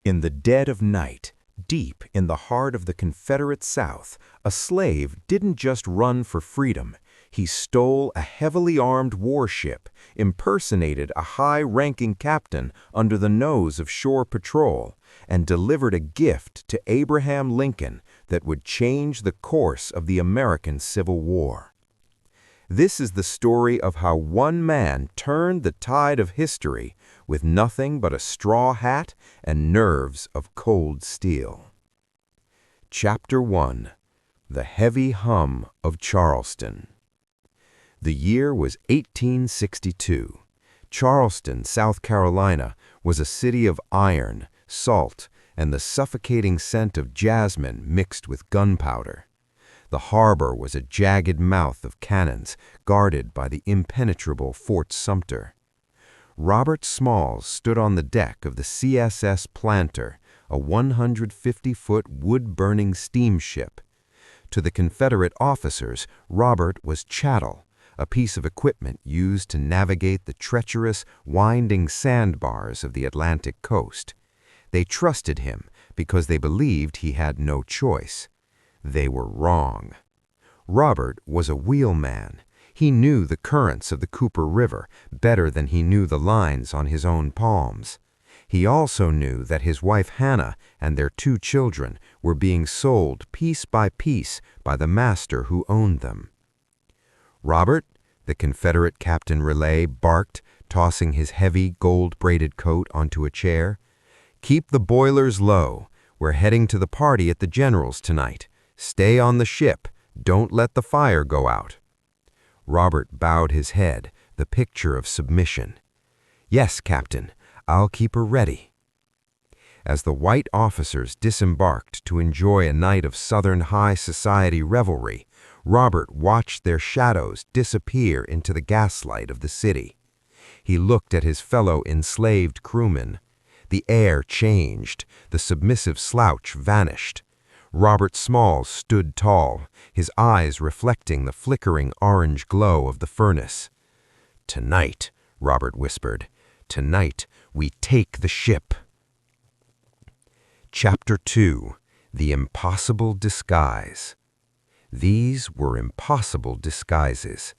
In the dead of night, deep in the heart of the Confederate South, a slave didn't just run for freedom. He stole a heavily armed warship, impersonated a high-ranking captain under the nose of shore patrol, and delivered a gift to Abraham Lincoln that would change the course of the American Civil War. This is the story of how one man turned the tide of history with nothing but a straw hat and nerves of cold steel. Chapter 1. The Heavy Hum of Charleston. The year was 1862. Charleston, South Carolina, was a city of iron, salt, and the suffocating scent of jasmine mixed with gunpowder. The harbor was a jagged mouth of cannons guarded by the impenetrable Fort Sumter. Robert Smalls stood on the deck of the CSS Planter, a 150-foot wood-burning steamship. To the Confederate officers, Robert was chattel, a piece of equipment used to navigate the treacherous, winding sandbars of the Atlantic coast. They trusted him because they believed he had no choice. They were wrong. Robert was a wheelman. He knew the currents of the Cooper River better than he knew the lines on his own palms. He also knew that his wife Hannah and their 2 children were being sold piece by piece by the master who owned them. "Robert," the Confederate Captain Relay barked, tossing his heavy, gold-braided coat onto a chair, "keep the boilers low. We're heading to the party at the General's tonight. Stay on the ship. Don't let the fire go out." Robert bowed his head, the picture of submission. "Yes, Captain. I'll keep her ready." As the white officers disembarked to enjoy a night of Southern high society revelry, Robert watched their shadows disappear into the gaslight of the city. He looked at his fellow enslaved crewmen. The air changed. The submissive slouch vanished. Robert Smalls stood tall, his eyes reflecting the flickering orange glow of the furnace. "Tonight," Robert whispered, "tonight we take the ship." Chapter 2. The Impossible Disguise. These were impossible disguises.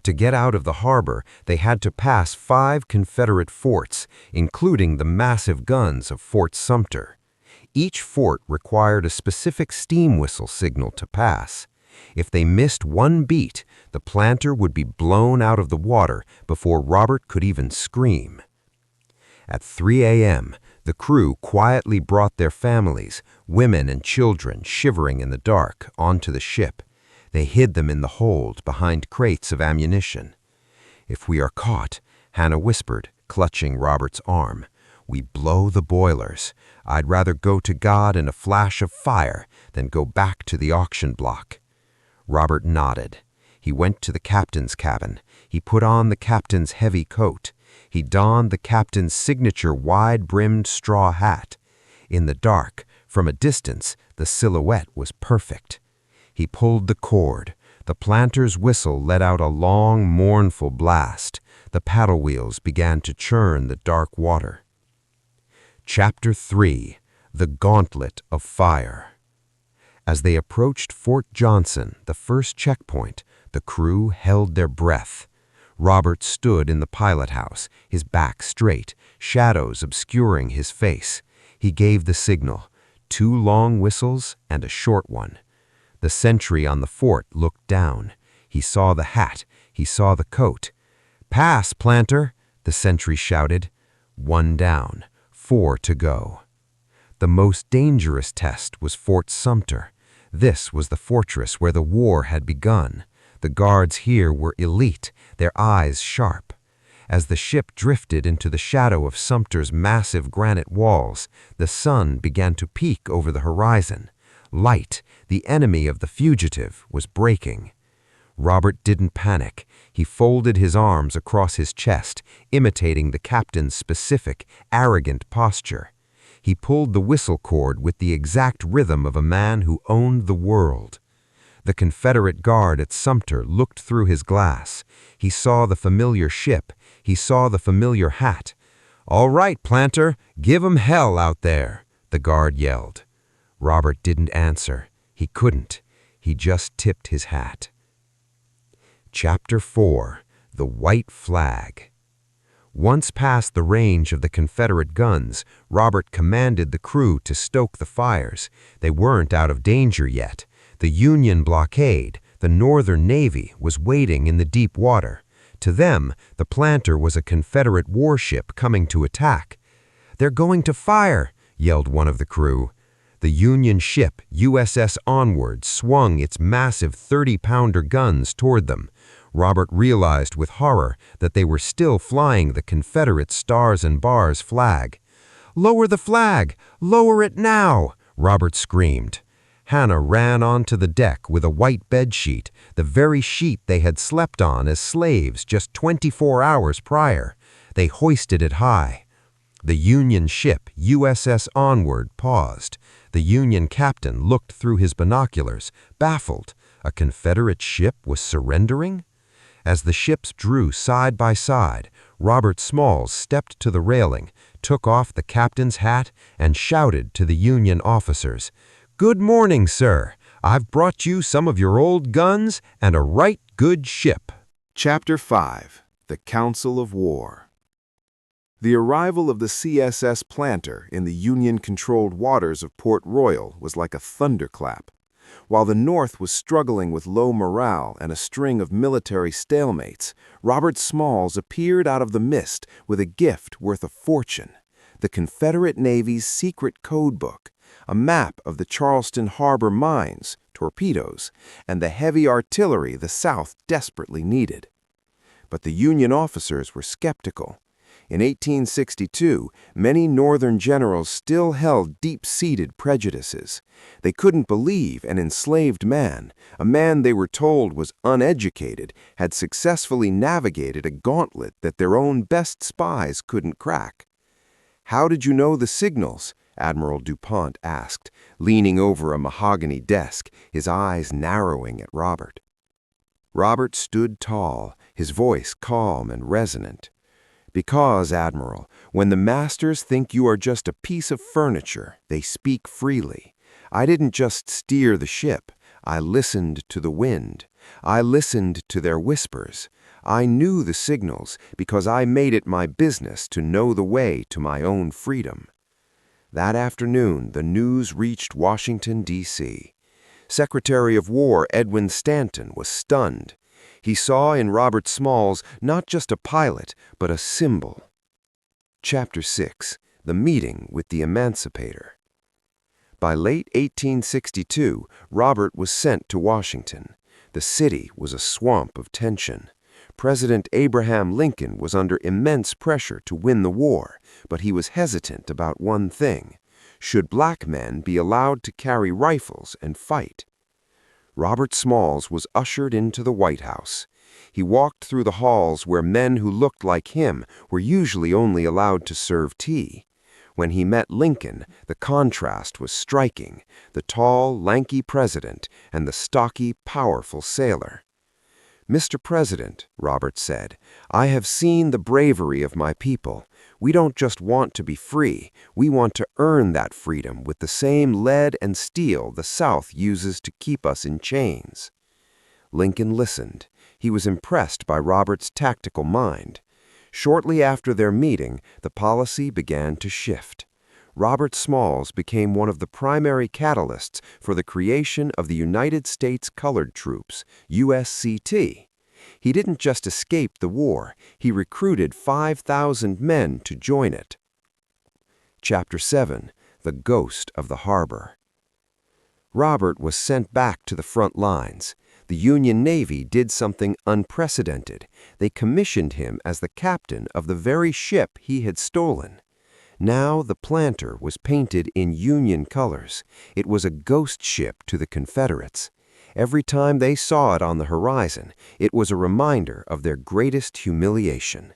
To get out of the harbor, they had to pass 5 Confederate forts, including the massive guns of Fort Sumter. Each fort required a specific steam whistle signal to pass. If they missed one beat, the planter would be blown out of the water before Robert could even scream. At 3 a.m., the crew quietly brought their families, women and children shivering in the dark, onto the ship. They hid them in the hold behind crates of ammunition. "If we are caught," Hannah whispered, clutching Robert's arm, "we blow the boilers. I'd rather go to God in a flash of fire than go back to the auction block." Robert nodded. He went to the captain's cabin. He put on the captain's heavy coat. He donned the captain's signature wide-brimmed straw hat. In the dark, from a distance, the silhouette was perfect. He pulled the cord. The planter's whistle let out a long, mournful blast. The paddle wheels began to churn the dark water. Chapter 3. The Gauntlet of Fire. As they approached Fort Johnson, the first checkpoint, the crew held their breath. Robert stood in the pilot house, his back straight, shadows obscuring his face. He gave the signal, 2 long whistles and a short one. The sentry on the fort looked down. He saw the hat. He saw the coat. "Pass, Planter," the sentry shouted. 1 down, 4 to go. The most dangerous test was Fort Sumter. This was the fortress where the war had begun. The guards here were elite, their eyes sharp. As the ship drifted into the shadow of Sumter's massive granite walls, the sun began to peek over the horizon. Light, the enemy of the fugitive, was breaking. Robert didn't panic. He folded his arms across his chest, imitating the captain's specific, arrogant posture. He pulled the whistle cord with the exact rhythm of a man who owned the world. The Confederate guard at Sumter looked through his glass. He saw the familiar ship. He saw the familiar hat. "All right, Planter, give 'em hell out there," the guard yelled. Robert didn't answer. He couldn't. He just tipped his hat. Chapter 4. The White Flag. Once past the range of the Confederate guns, Robert commanded the crew to stoke the fires. They weren't out of danger yet. The Union blockade, the Northern Navy, was waiting in the deep water. To them, the Planter was a Confederate warship coming to attack. "They're going to fire!" yelled one of the crew. The Union ship, USS Onward, swung its massive 30-pounder guns toward them. Robert realized with horror that they were still flying the Confederate Stars and Bars flag. "Lower the flag! Lower it now!" Robert screamed. Hannah ran onto the deck with a white bedsheet, the very sheet they had slept on as slaves just 24 hours prior. They hoisted it high. The Union ship, USS Onward, paused. The Union captain looked through his binoculars, baffled. A Confederate ship was surrendering? As the ships drew side by side, Robert Smalls stepped to the railing, took off the captain's hat, and shouted to the Union officers, "Good morning, sir. I've brought you some of your old guns and a right good ship." Chapter 5. The Council of War. The arrival of the CSS Planter in the Union-controlled waters of Port Royal was like a thunderclap. While the North was struggling with low morale and a string of military stalemates, Robert Smalls appeared out of the mist with a gift worth a fortune: the Confederate Navy's secret codebook, a map of the Charleston Harbor mines, torpedoes, and the heavy artillery the South desperately needed. But the Union officers were skeptical. In 1862, many Northern generals still held deep-seated prejudices. They couldn't believe an enslaved man, a man they were told was uneducated, had successfully navigated a gauntlet that their own best spies couldn't crack. "How did you know the signals?" Admiral DuPont asked, leaning over a mahogany desk, his eyes narrowing at Robert. Robert stood tall, his voice calm and resonant. "Because, Admiral, when the masters think you are just a piece of furniture, they speak freely. I didn't just steer the ship. I listened to the wind. I listened to their whispers. I knew the signals because I made it my business to know the way to my own freedom." That afternoon, the news reached Washington, D.C. Secretary of War Edwin Stanton was stunned. He saw in Robert Smalls not just a pilot, but a symbol. Chapter 6. The Meeting with the Emancipator. By late 1862, Robert was sent to Washington. The city was a swamp of tension. President Abraham Lincoln was under immense pressure to win the war, but he was hesitant about one thing: should black men be allowed to carry rifles and fight? Robert Smalls was ushered into the White House. He walked through the halls where men who looked like him were usually only allowed to serve tea. When he met Lincoln, the contrast was striking: the tall, lanky president and the stocky, powerful sailor. "Mr. President," Robert said, "I have seen the bravery of my people. We don't just want to be free, we want to earn that freedom with the same lead and steel the South uses to keep us in chains." Lincoln listened. He was impressed by Robert's tactical mind. Shortly after their meeting, the policy began to shift. Robert Smalls became one of the primary catalysts for the creation of the United States Colored Troops, USCT. He didn't just escape the war, he recruited 5,000 men to join it. Chapter 7. The Ghost of the Harbor. Robert was sent back to the front lines. The Union Navy did something unprecedented. They commissioned him as the captain of the very ship he had stolen. Now the Planter was painted in Union colors. It was a ghost ship to the Confederates. Every time they saw it on the horizon, it was a reminder of their greatest humiliation.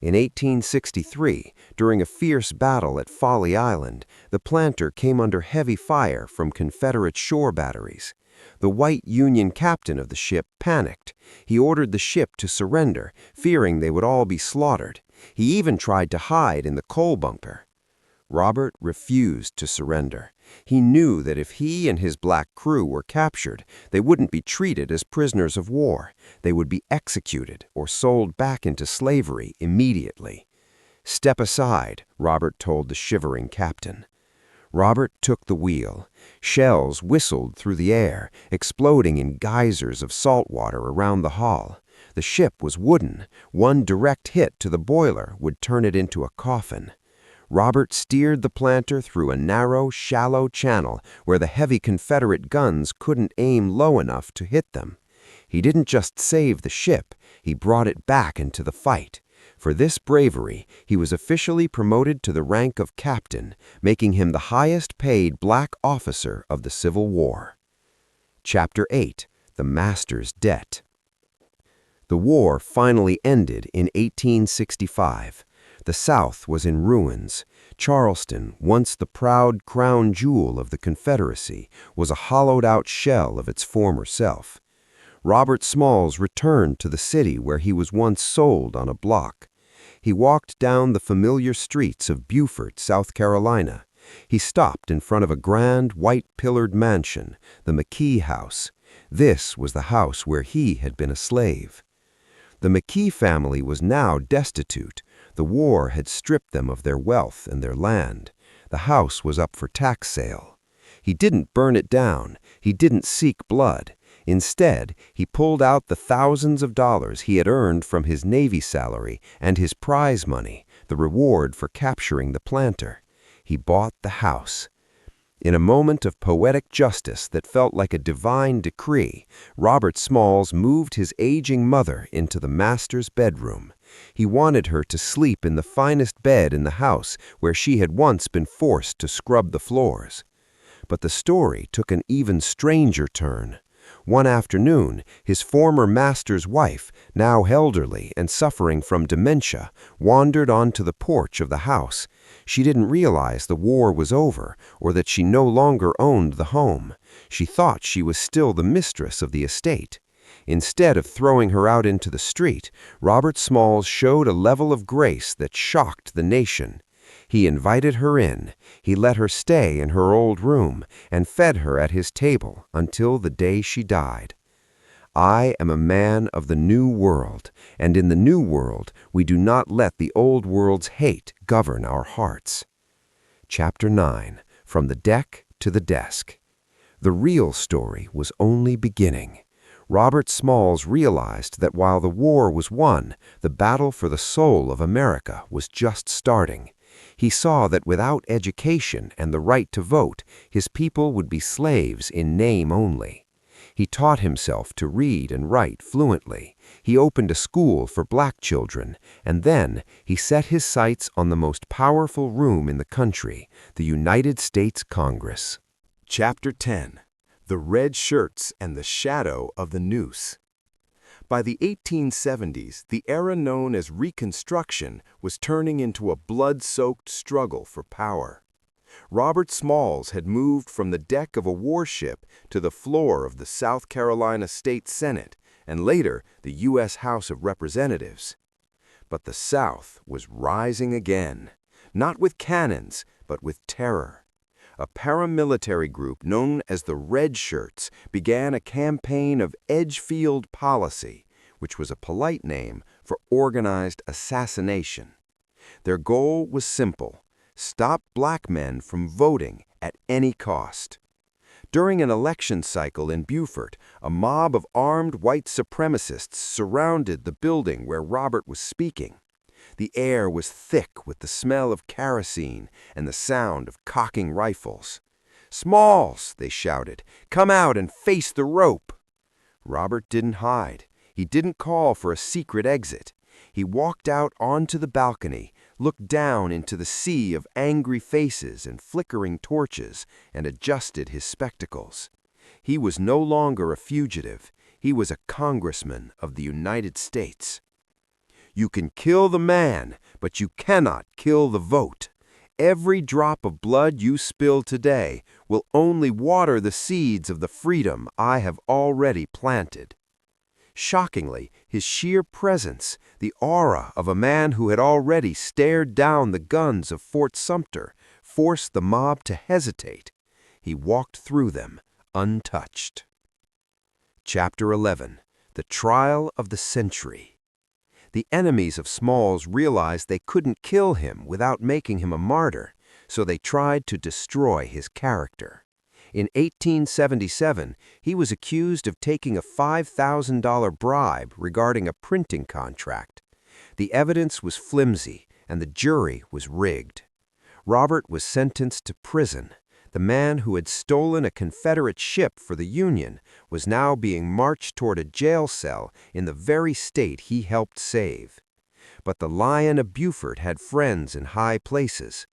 In 1863, during a fierce battle at Folly Island, the Planter came under heavy fire from Confederate shore batteries. The white Union captain of the ship panicked. He ordered the ship to surrender, fearing they would all be slaughtered. He even tried to hide in the coal bunker. Robert refused to surrender. He knew that if he and his black crew were captured, they wouldn't be treated as prisoners of war. They would be executed or sold back into slavery immediately. "Step aside," Robert told the shivering captain. Robert took the wheel. Shells whistled through the air, exploding in geysers of salt water around the hull. The ship was wooden. One direct hit to the boiler would turn it into a coffin. Robert steered the Planter through a narrow, shallow channel where the heavy Confederate guns couldn't aim low enough to hit them. He didn't just save the ship, he brought it back into the fight. For this bravery, he was officially promoted to the rank of captain, making him the highest-paid black officer of the Civil War. Chapter 8: The Master's Debt. The war finally ended in 1865. The South was in ruins. Charleston, once the proud crown jewel of the Confederacy, was a hollowed-out shell of its former self. Robert Smalls returned to the city where he was once sold on a block. He walked down the familiar streets of Beaufort, South Carolina. He stopped in front of a grand, white-pillared mansion, the McKee House. This was the house where he had been a slave. The McKee family was now destitute. The war had stripped them of their wealth and their land. The house was up for tax sale. He didn't burn it down. He didn't seek blood. Instead, he pulled out the thousands of dollars he had earned from his Navy salary and his prize money, the reward for capturing the Planter. He bought the house. In a moment of poetic justice that felt like a divine decree, Robert Smalls moved his aging mother into the master's bedroom. He wanted her to sleep in the finest bed in the house where she had once been forced to scrub the floors. But the story took an even stranger turn. One afternoon, his former master's wife, now elderly and suffering from dementia, wandered onto the porch of the house. She didn't realize the war was over or that she no longer owned the home. She thought she was still the mistress of the estate. Instead of throwing her out into the street, Robert Smalls showed a level of grace that shocked the nation. He invited her in, he let her stay in her old room, and fed her at his table until the day she died. "I am a man of the new world, and in the new world we do not let the old world's hate govern our hearts." Chapter 9: From the Deck to the Desk. The real story was only beginning. Robert Smalls realized that while the war was won, the battle for the soul of America was just starting. He saw that without education and the right to vote, his people would be slaves in name only. He taught himself to read and write fluently. He opened a school for black children, and then he set his sights on the most powerful room in the country, the United States Congress. Chapter 10: The Red Shirts and the Shadow of the Noose. By the 1870s, the era known as Reconstruction was turning into a blood-soaked struggle for power. Robert Smalls had moved from the deck of a warship to the floor of the South Carolina State Senate and later the U.S. House of Representatives. But the South was rising again, not with cannons, but with terror. A paramilitary group known as the Red Shirts began a campaign of Edgefield policy, which was a polite name for organized assassination. Their goal was simple: stop black men from voting at any cost. During an election cycle in Beaufort, a mob of armed white supremacists surrounded the building where Robert was speaking. The air was thick with the smell of kerosene and the sound of cocking rifles. "Smalls," they shouted, "come out and face the rope." Robert didn't hide. He didn't call for a secret exit. He walked out onto the balcony, looked down into the sea of angry faces and flickering torches, and adjusted his spectacles. He was no longer a fugitive. He was a congressman of the United States. "You can kill the man, but you cannot kill the vote. Every drop of blood you spill today will only water the seeds of the freedom I have already planted." Shockingly, his sheer presence, the aura of a man who had already stared down the guns of Fort Sumter, forced the mob to hesitate. He walked through them, untouched. Chapter 11. The Trial of the Century. The enemies of Smalls realized they couldn't kill him without making him a martyr, so they tried to destroy his character. In 1877, he was accused of taking a $5,000 bribe regarding a printing contract. The evidence was flimsy, and the jury was rigged. Robert was sentenced to prison. The man who had stolen a Confederate ship for the Union was now being marched toward a jail cell in the very state he helped save. But the Lion of Beaufort had friends in high places.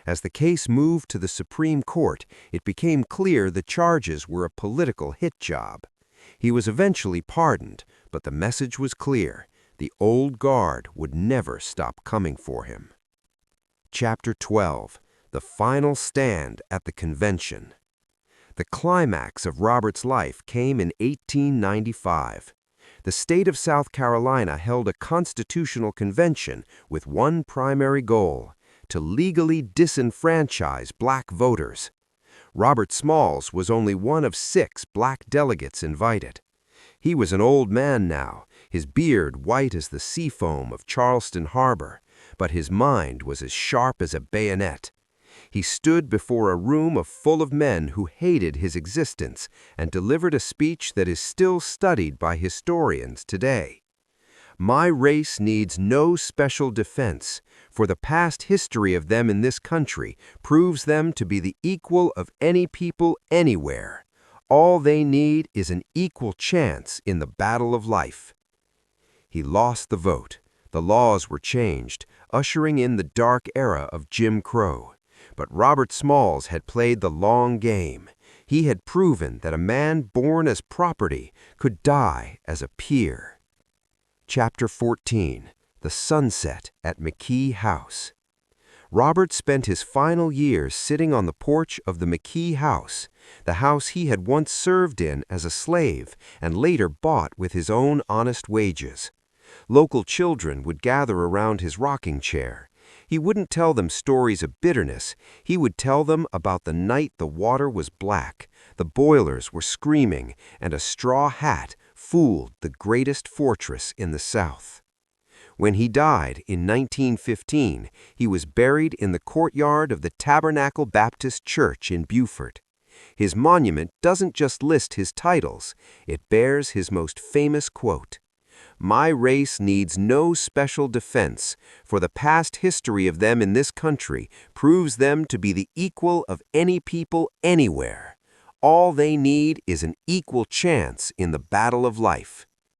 As the case moved to the Supreme Court, it became clear the charges were a political hit job. He was eventually pardoned, but the message was clear: the old guard would never stop coming for him. Chapter 12. The Final Stand at the Convention. The climax of Robert's life came in 1895. The state of South Carolina held a constitutional convention with one primary goal: to legally disenfranchise black voters. Robert Smalls was only one of 6 black delegates invited. He was an old man now, his beard white as the sea foam of Charleston Harbor, but his mind was as sharp as a bayonet. He stood before a room full of men who hated his existence and delivered a speech that is still studied by historians today. My race needs no special defense, for the past history of them in this country proves them to be the equal of any people anywhere. All they need is an equal chance in the battle of life. He lost the vote. The laws were changed, ushering in the dark era of Jim Crow. But Robert Smalls had played the long game. He had proven that a man born as property could die as a peer. Chapter 14. The Sunset at McKee House. Robert spent his final years sitting on the porch of the McKee House, the house he had once served in as a slave and later bought with his own honest wages. Local children would gather around his rocking chair. He wouldn't tell them stories of bitterness. He would tell them about the night the water was black, the boilers were screaming, and a straw hat fooled the greatest fortress in the South. When he died in 1915, he was buried in the courtyard of the Tabernacle Baptist Church in Beaufort. His monument doesn't just list his titles, it bears his most famous quote: "My race needs no special defense, for the past history of them in this country proves them to be the equal of any people anywhere. All they need is an equal chance in the battle of life."